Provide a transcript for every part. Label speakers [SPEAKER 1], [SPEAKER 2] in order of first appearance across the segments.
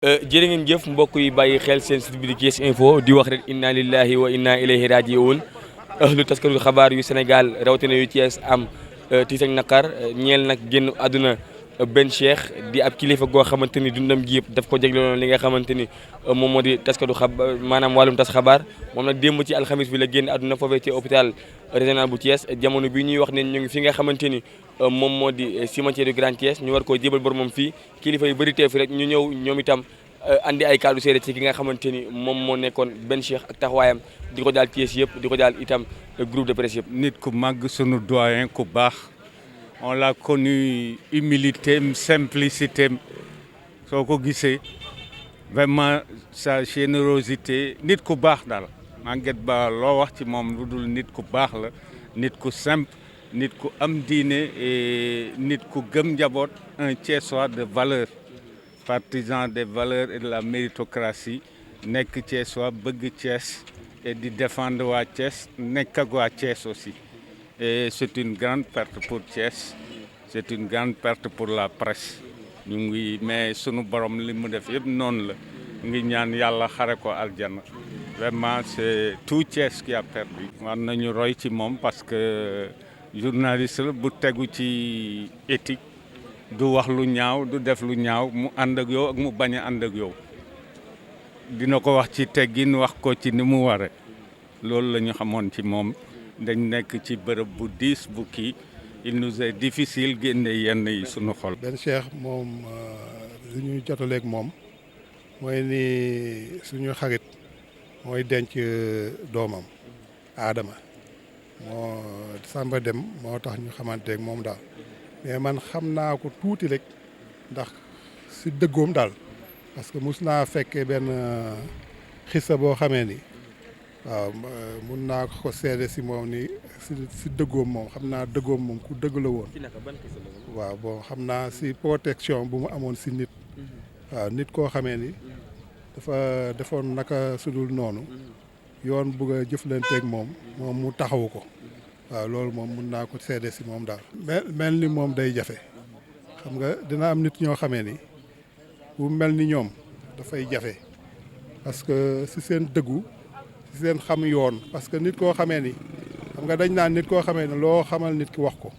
[SPEAKER 1] jërë ngeen jëf mbokk yi bàyyi xel seen site bi di Thiès Info di wax rek inna lillahi wa inna ilayhi raji'un ahlu taskatu xabaar yu Sénégal rawatina yu Thiès am tiis ak naqar ñeel nag génn àdduna Ben Cheikh di ab kilifa goo xamante ni dundam gi yëpp daf ko jagleeloon li nga xamante ni moom moo di taskatu xabaar maanaam wàllum tas xabaar moom nag démb ci alxamis bi la génn àdduna foofee ci hôpital régional bu Thiès jamono bi ñuy wax ne ñu ngi fi nga xamante ni moom moo di cimetière du Grand Thiès ñu war koo jébal boromam fii kilifa yu bëri teew fi rek ñu ñëw ñoom itam andi ay kaddu seede ci ki nga xamante ni moom moo nekkoon Ben Cheikh ak taxawaayam di ko daal Thiès yëpp di ko daal itam groupe de presse yëpp.
[SPEAKER 2] nit ku màgg sunu doyen ku baax on l'a connu humilité simplicité soo ko gisee vraiment sa générosité nit ku baax daal Maguette Ba loo wax ci moom lu dul nit ku baax la nit ku simple nit ku am diine et nit ku gëm njaboot un Thiessois de valeur partisan des valeurs et de la méritocratie nekk Thiessois bëgg Thiès et di défendre waa Thiès nekk ak waa Thiès aussi et c'est une grande perte pour Thiès c'est une grande perte pour la presse ñu ngi mais sunu borom li mu def yëpp noonu la ngi ñaan yàlla xare ko aljana vraiment c'est tout Thiès qui a perdu. war nañu roy ci moom parce que journaliste la bu tegu ci éthique du wax lu ñaaw du def lu ñaaw mu ànd ak yow ak mu bañ a ànd ak yow dina ko wax ci teggin wax ko ci ni mu ware loolu la ñu xamoon ci moom dañ nekk ci bërëb bu diis bu kii il nous est difficile génne yenn yi suñu xol.
[SPEAKER 3] Ben Cheikh moom li ñuy jotaleeg moom mooy ni suñu xarit mooy denc doomam Adama moo Samba Dem moo tax ñu xamanteeg moom daal mais man xam naa ko tuuti rek ndax si dëggoom daal parce que mus naa fekkee benn xissa boo xamee ni waaw mun naa ko seede si moom ni si dëggoom moom xam naa dëggoom moom ku dëgg la woon. waaw bon xam naa si protection bu mu amoon si nit. waaw nit koo xamee ni dafa defoon naka sudul noonu yoon bugg a jëflanteeg moom mu taxawu ko. waaw loolu moom mun naa ko seede si moom daal. mel ni moom day jafe xam nga dina am nit ñoo xamee ni bu mel ni ñoom dafay jafe parce que si seen dëggu si seen xam yoon parce que nit koo xamee ni xam nga dañ naan nit koo xamee ni loo xamal nit ki wax ko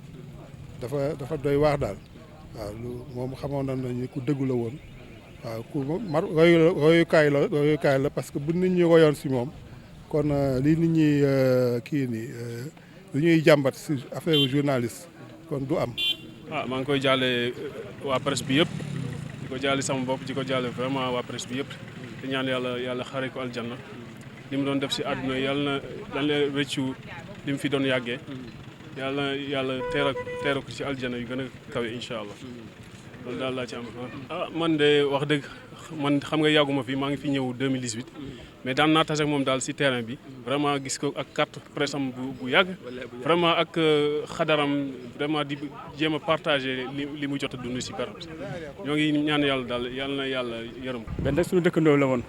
[SPEAKER 3] dafa doy waax daal waaw lu moom xamoon nañu ku dëggu la woon waaw ku royukaay la parce que bu nit ñi royoon si moom kon li nit ñi kii nii. lu ñuy jàmbat si affaire journaliste kon du am.
[SPEAKER 4] maa ngi koy jaale waa presse bi yëpp di ko jaale sama bopp di ko jaale vraiment waa presse bi yëpp di ñaan yàlla xare ko aljanna li mu doon def si àdduna yàlla na lan la rëccu li mu fi doon yàggee yàlla teera ko ci aljanna yu gën a kawe incha allah loolu daal laa ci am. man de wax dëgg man xam nga yàgguma fi maa ngi fi ñëw 2018 mais daan naa tase ak moom daal si terrain bi vraiment gis ko ak carte presse am bu yàgg vraiment ak xadaram vraiment di jéem a partager li mu jot a dund si baram ñoo ngi ñaan yàlla daal yàlla na yàlla yërëm ko.
[SPEAKER 5] Ben nag suñu dëkkandoo la woon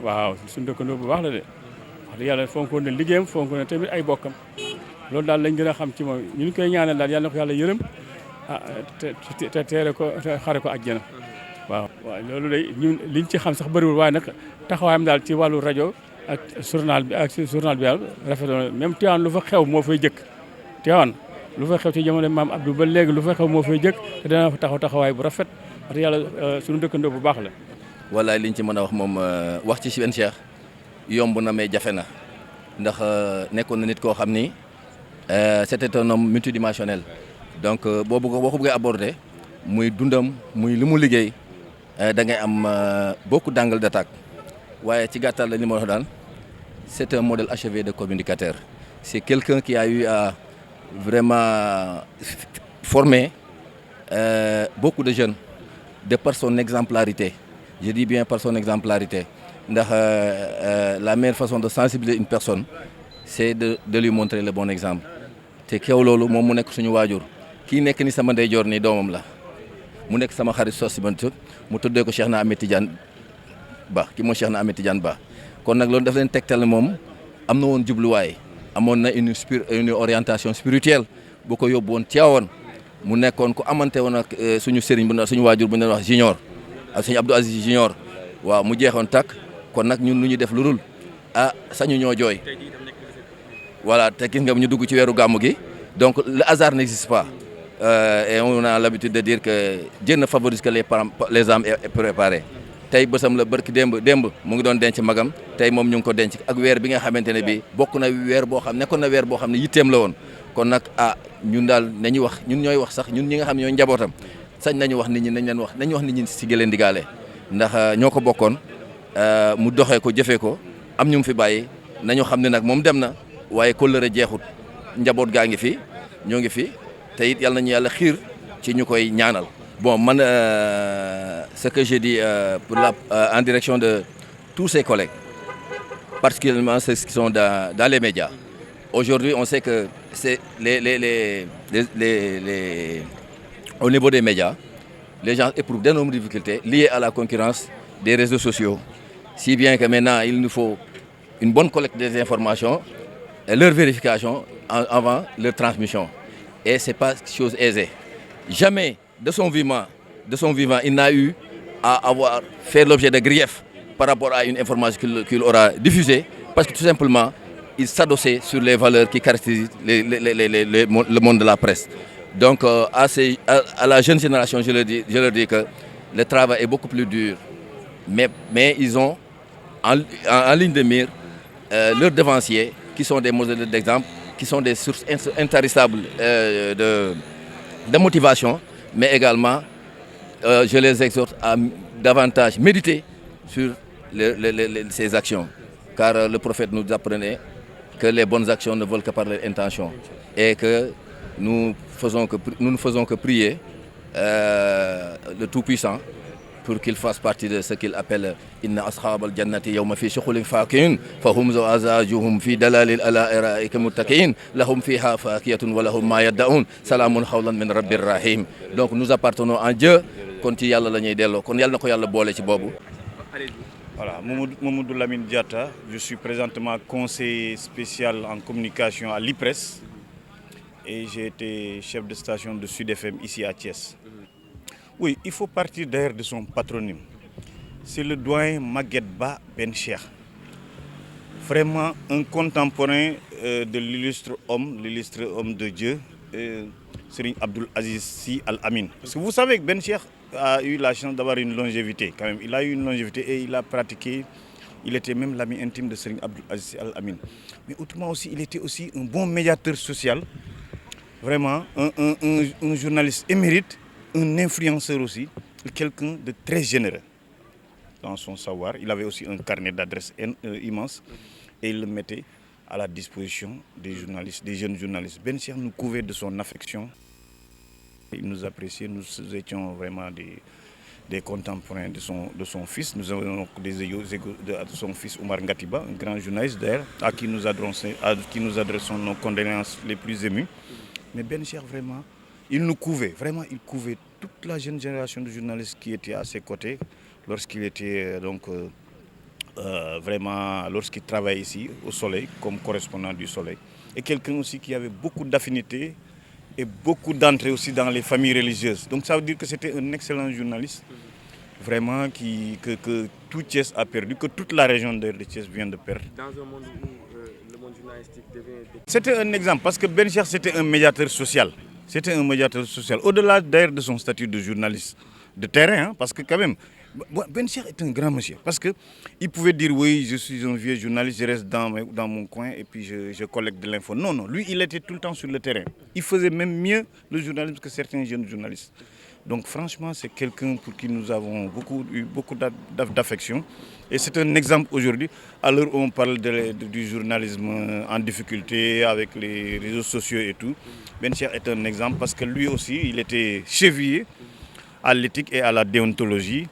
[SPEAKER 5] waaw suñu dëkkandoo bu baax la de wax dëgg yàlla fonkoon na liggéeyam fonkoon na tamit ay bokkam loolu daal lañ gën a xam ci moom ñu ngi koy ñaanal daal yàlla na ko yàlla yërëm te teere ko xare ko àjjana waaw loolu day ñun liñ ci xam sax bëriwul waaye nag taxawaayam daal ci wàllu rajo ak journal bi daal rafetoon même Tivaouane lu fa xew moo fay jëkk Tivaouane lu fa xew ci jamono maam Abdou ba léegi lu fa xew moo fay jëkk te dana fa taxawaay bu rafet wax dëgg yàlla suñu dëkkandoo bu baax la.
[SPEAKER 6] wallaay liñ ci mën a wax moom wax ci Ben Cheikh yomb na mais jafe na ndax nekkoon na nit koo xam ni c'était un homme multidimensionnel donc boo ko bëggee aborder muy dundam muy li mu liggéey. da ngay am beaucoup d'angles d'attaque waaye ci gàttal la li ma wax daal c'est un modèle achevé de communicateur c'est quelqu'un qui a eu à vraiment former beaucoup de jeunes de par son exemplarité je dis bien par son exemplarité ndax la meilleure façon de sensibiliser une personne c'est de lui montrer le bon exemple te kew loolu moom mu nekk suñu waajur kii nekk ni sama ndeyjoor ni doomam la mu nekk sama xarit sos si mu tuddee ko Cheikh na Ahmed Tidiane Ba ki mooy Cheikh na Ahmed Tidiane Ba kon nag loolu daf leen tegtal moom am na woon jubluwaay amoon na une orientation spirituelle bu ko yóbbu woon Tivaouane mu nekkoon ku amante woon ak suñu sëriñ suñu waajur bu ñu wax junior ak suñu Abdou Aziz junior waaw mu jeexoon tàkk kon nag ñun lu ñu def lu dul sañu ñoo jooy voilà te gis nga ñu dugg ci weeru gàmmu gi donc le hasard n'existe pas et on a l'habitude de dire que Dieu ne favorise que les âmes préparées tey bësam la barki démb mu ngi doon denc magam tey moom ñu ngi ko denc ak weer bi nga xamante ne bi bokk na weer boo xam nekkoon na weer boo xam ne yitteem la woon kon nag ñun daal nañu wax ñun ñooy wax sax ñun ñi nga xam ne ñooy njabootam sañ nañu wax nit ñi nañu wax nit ñi si gëleen digaale ndax ñoo ko bokkoon mu doxee ko jëfee ko am ñu mu fi bàyyi nañu xam ne nag moom dem na waaye kóllëre jeexut njaboot gaa ngi fi ñoo ngi fi te it yàlla nañu yàlla xiir ci ñu koy ñaanal. Bon, man, ce que j'ai dit en direction de tous ses collègues, particulièrement ceux qui sont dans les médias. Aujourd'hui, on sait que c'est au niveau des médias, les gens éprouvent d'énormes difficultés liées à la concurrence des réseaux sociaux. Si bien que maintenant, il nous faut une bonne collecte des informations, et leur vérification avant leur transmission. Et ce n'est pas chose aisée. Jamais de son vivant, il n'a eu à avoir fait l'objet de griefs par rapport à une information qu'il aura diffusée, parce que tout simplement, il s'adossait sur les valeurs qui caractérisent le monde de la presse. Donc, à la jeune génération, je leur dis que le travail est beaucoup plus dur, mais ils ont en ligne de mire leurs devanciers, qui sont des modèles d'exemple, qui sont des sources intarissables de motivation, mais également, je les exhorte à davantage méditer sur ces actions. Car le prophète nous apprenait que les bonnes actions ne volent que par leur intention. Et que nous ne faisons que prier le Tout-Puissant pour qu'il fasse partie de ce qu'il appelle Inna ashab al-jannati yawma fi shughulin fakin fahum azajuhum fi dalalil ala iraika muttaqin lahum fiha fakiyatun wa lahum ma yad'un salamun khawlan min rabbir rahim. Donc nous appartenons en Dieu kon ci yalla lañuy dello kon yalla nako yalla bolé ci bobu.
[SPEAKER 7] Voilà, Mamadou Lamine Diatta, je suis présentement conseiller spécial en communication à l'IPRES et j'ai été chef de station de Sud FM ici à Thiès. Oui, il faut partir d'ailleurs de son patronyme. C'est le doyen Maguette Ba Ben Cheikh. Vraiment un contemporain de l'illustre homme de Dieu, Serigne Abdoul Aziz Sy Al Amin. Parce que vous savez que Ben Cheikh a eu la chance d'avoir une longévité quand même. Il a eu une longévité et il a pratiqué, il était même l'ami intime de Serigne Abdoul Aziz Sy Al Amin. Mais autrement aussi, il était aussi un bon médiateur social, vraiment un journaliste émérite, un influenceur aussi, quelqu'un de très généreux dans son savoir. Il avait aussi un carnet d'adresses immense et il le mettait à la disposition des journalistes, des jeunes journalistes. Ben Cheikh nous couvait de son affection. Il nous appréciait, nous étions vraiment des contemporains de son fils. Nous avons des égaux de son fils Oumar Ngatiba, un grand journaliste d'ailleurs, à qui nous adressons nos condoléances les plus émues. Mais Ben Cheikh vraiment, il nous couvait, vraiment il couvait toute la jeune génération de journalistes qui étaient à ses côtés lorsqu'il était lorsqu'il travaillait ici au Soleil comme correspondant du Soleil. Et quelqu'un aussi qui avait beaucoup d'affinités et beaucoup d'entrées aussi dans les familles religieuses. Donc ça veut dire que c'était un excellent journaliste, vraiment que tout Thiès a perdu, que toute la région de Thiès vient de perdre.
[SPEAKER 1] Dans un monde où le monde journalistique devient...
[SPEAKER 7] C'était un exemple parce que Ben Cheikh c'était un médiateur social. C'était un médiateur social, au-delà d'ailleurs de son statut de journaliste de terrain, hein, parce que quand même, Ben Cheikh est un grand monsieur, parce qu'il pouvait dire oui, je suis un vieux journaliste, je reste dans mon coin et puis je collecte de l'info. Non, lui il était tout le temps sur le terrain. Il faisait même mieux le journalisme que certains jeunes journalistes. Donc franchement, c'est quelqu'un pour qui nous avons eu beaucoup d'affection. Et c'est un exemple aujourd'hui, à l'heure où on parle du journalisme en difficulté avec les réseaux sociaux et tout. Ben Cheikh est un exemple parce que lui aussi, il était chevillé à l'éthique et à la déontologie.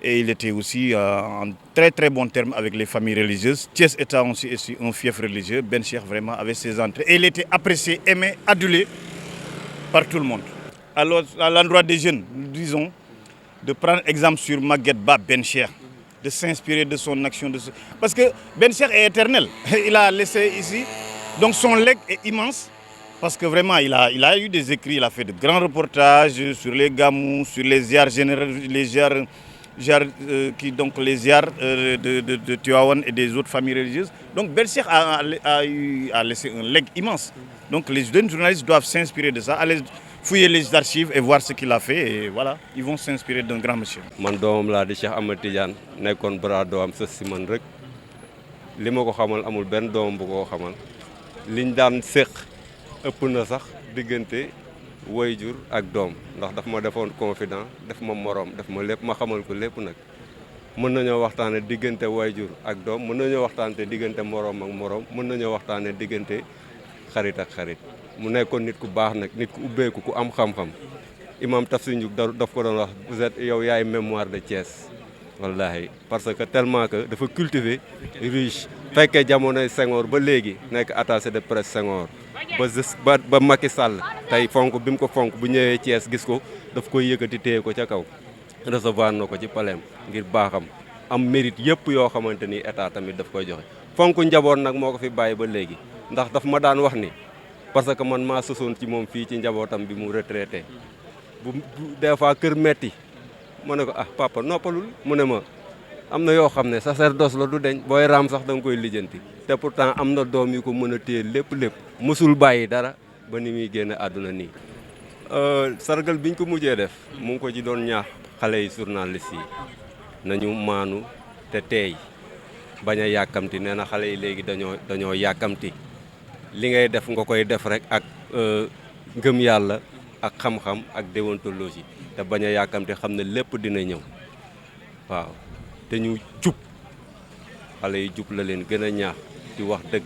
[SPEAKER 7] Et il était aussi en très très bon terme avec les familles religieuses. Thiès étant aussi un fief religieux, Ben Cheikh vraiment avait ses entrées. Et il était apprécié, aimé, adulé par tout le monde. Alors, à l'endroit des jeunes, nous disons de prendre exemple sur Maguette Ba Ben Cheikh, de s'inspirer de son action. Parce que Ben Cheikh est éternel. Il a laissé ici. Donc son legs est immense. Parce que vraiment, il a eu des écrits, il a fait de grands reportages sur les gamous, sur les ziars donc les ziar de Tivaouane et des autres familles religieuses. Donc Bel Cheikh a laissé un legs immense. Donc les jeunes journalistes doivent s'inspirer de ça, aller fouiller les archives et voir ce qu'il a fait. Et voilà, ils vont s'inspirer d'un grand monsieur.
[SPEAKER 8] Man doomam laa di Cheikh Ahmed Tidiane nekkoon bras doom sës si man rek li ma ko xamal amul benn doomam bu ko xamal liñ daan séq ëpp na sax diggante wayjur ak doom ndax daf ma defoon confident def ma moroom def ma lépp ma xamal ko lépp nag mën nañoo waxtaane diggante wayjur ak doom mën nañoo waxtaane diggante moroom ak moroom mën nañoo waxtaane diggante xarit ak xarit mu nekkoon nit ku baax nag nit ku ubbeeku ku am xam-xam imam Tafsir Ndiouk daf ko doon wax vous êtes yow yaay mémoire de Thiès wallahi parce que tellement que dafa cultiver riche fekkee jamonoy Senghor ba léegi nekk attaché de presse Senghor ba Macky Sall tey fonk bi mu ko fonk bu ñëwee Thiès gis ko daf koy yëkkati téye ko ca kaw recevoir na ko ci paleem ngir baaxam am mérite yëpp yoo xamante ni état tamit daf koy joxe fonk njaboot nag moo ko fi bàyyi ba léegi ndax daf ma daan wax ni parce que man maa sosoon ci moom fii ci njabootam bi mu retraité bu des fois kër metti ma ne ko ah papa noppalul mu ne ma am na yoo xam ne sacerdoce la du deñ booy raam sax da nga koy lijjanti te pourtant am na doom yu ko mën a téye lépp mësul bàyyi dara ba ni muy génn àdduna nii sargal biñ ko mujjee def mu ngi ko ci doon ñaax xale yi journaliste yi nañu maanu te teey bañ a yàkkamti nee na xale yi léegi dañoo yàkkamti li ngay def nga koy def rek ak ngëm yàlla ak xam-xam ak déontologie te bañ a yàkkamti xam ne lépp dina ñëw waaw te ñu jub xale yi jub la leen gën a ñaax di wax dëgg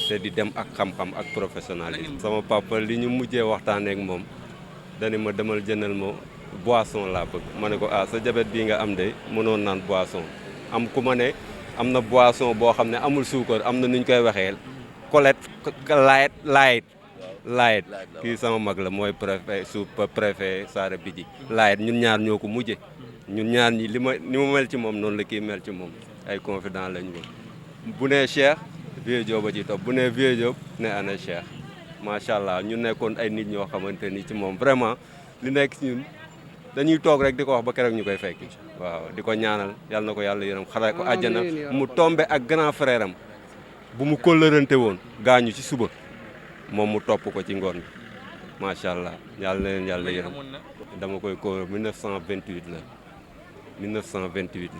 [SPEAKER 8] te di dem ak xam-xam ak professionnalisme. sama papa li ñu mujjee waxtaanee ak moom dani ma demal jëndal ma boisson laa bëgg ma ne ko ah sa jabet bii nga am de mënoon naan boisson am ku ma ne am na boisson boo xam ne amul suukar am na nu ñu koy waxee Colette laayit kii sama mag la mooy préfet préfet Saara Bidji laayit ñun ñaar ñoo ko mujje ñun ñaar ñi ni ma mel ci moom noonu la kii mel ci moom ay confident lañ woon bu nee Cheikh Vieux Diop a ci topp bu nee Vieux Diop ne ana Cheikh macha allah ñu nekkoon ay nit ñoo xamante ni ci moom vraiment li nekk ci ñun dañuy toog rek di ko wax ba keroog ñu koy fekk waaw di ko ñaanal yàlla na ko yàlla yërëm xare ko àjjana mu tombe ak grand frère am bu mu kóllërante woon gaañu ci suba moom mu topp ko ci ngoon macha allah yàlla na leen yàlla yërëm dama koy ko 1928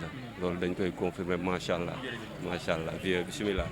[SPEAKER 8] la loolu dañ koy confirmer macha allah vieux bismillah.